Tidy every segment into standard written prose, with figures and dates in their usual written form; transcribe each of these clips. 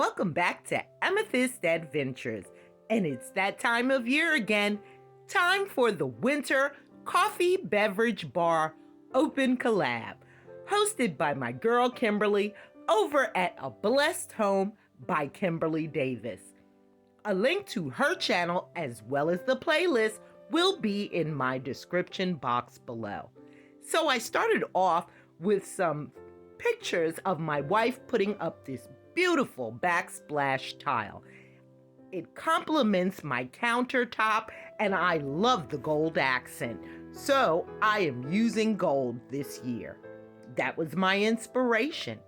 Welcome back to Amethyst Adventures, and it's that time of year again. Time for the Winter Coffee Beverage Bar Open Collab, hosted by my girl Kimberly over at A Blessed Home by Kimberly Davis. A link to her channel as well as the playlist will be in my description box below. So I started off with some pictures of my wife putting up this beautiful backsplash tile. It complements my countertop and I love the gold accent. So I am using gold this year. That was my inspiration.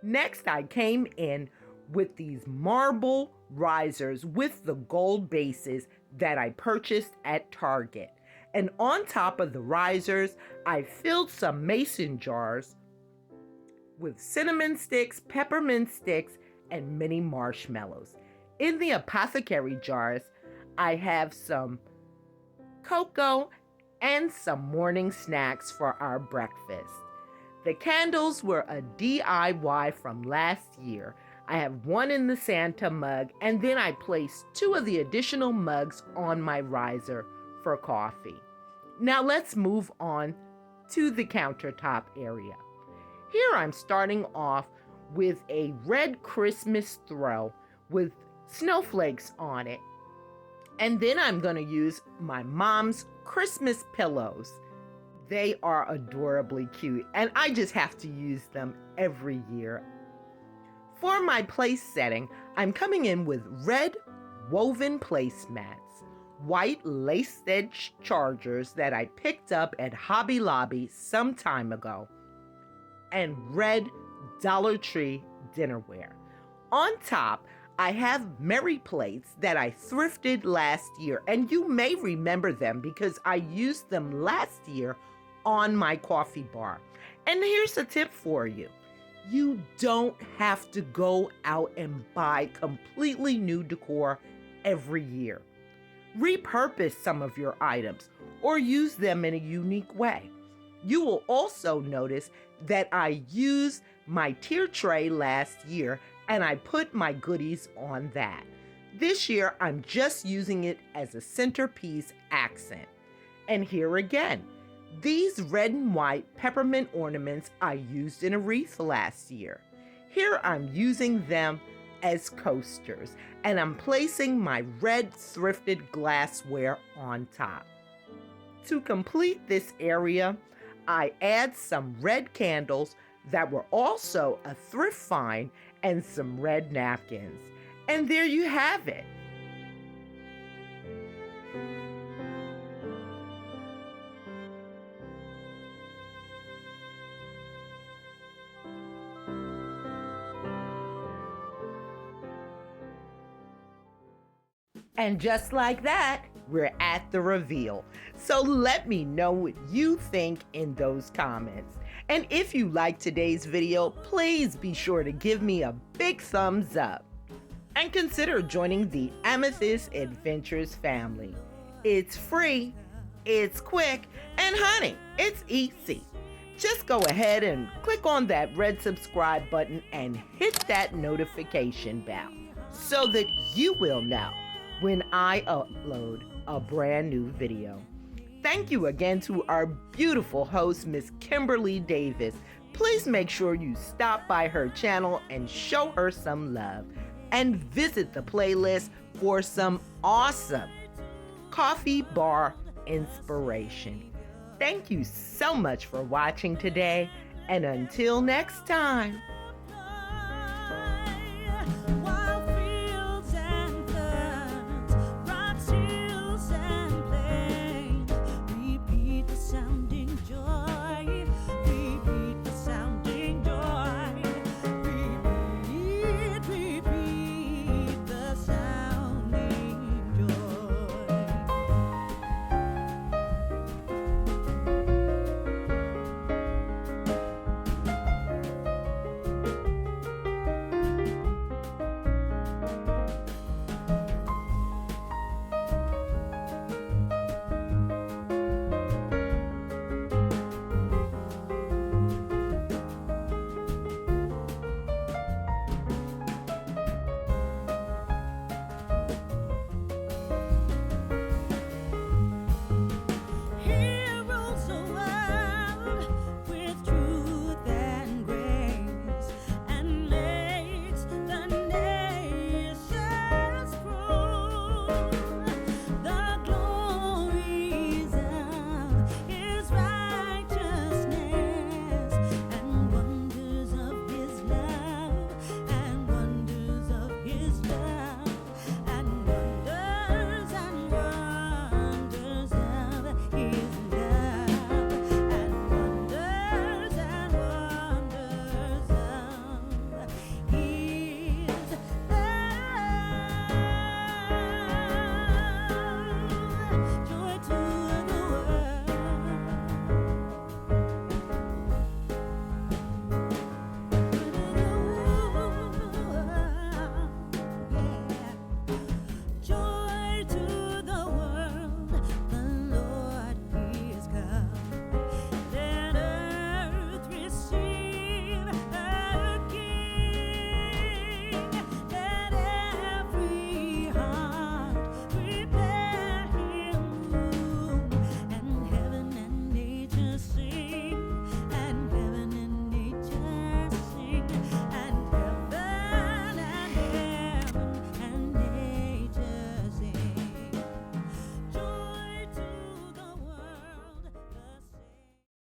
Next, I came in with these marble risers with the gold bases that I purchased at Target. And on top of the risers, I filled some mason jars with cinnamon sticks, peppermint sticks, and mini marshmallows. In the apothecary jars, I have some cocoa and some morning snacks for our breakfast. The candles were a DIY from last year. I have one in the Santa mug, and then I placed 2 of the additional mugs on my riser for coffee. Now let's move on to the countertop area. Here I'm starting off with a red Christmas throw with snowflakes on it. And then I'm going to use my mom's Christmas pillows. They are adorably cute, and I just have to use them every year. For my place setting, I'm coming in with red woven placemats, white lace-edged chargers that I picked up at Hobby Lobby some time ago, and red Dollar Tree dinnerware. On top, I have Mary plates that I thrifted last year, and you may remember them because I used them last year on my coffee bar. And here's a tip for you. You don't have to go out and buy completely new decor every year. Repurpose some of your items or use them in a unique way. You will also notice that I used my tier tray last year and I put my goodies on that. This year, I'm just using it as a centerpiece accent. And here again, these red and white peppermint ornaments I used in a wreath last year. Here I'm using them as coasters, and I'm placing my red thrifted glassware on top. To complete this area, I add some red candles that were also a thrift find and some red napkins. And there you have it. And just like that, we're at the reveal. So let me know what you think in those comments. And if you liked today's video, please be sure to give me a big thumbs up. And consider joining the Amethyst Adventures family. It's free, it's quick, and honey, it's easy. Just go ahead and click on that red subscribe button and hit that notification bell so that you will know when I upload a brand new video. Thank you again to our beautiful host, Miss Kimberly Davis. Please make sure you stop by her channel and show her some love. And visit the playlist for some awesome coffee bar inspiration. Thank you so much for watching today. And until next time.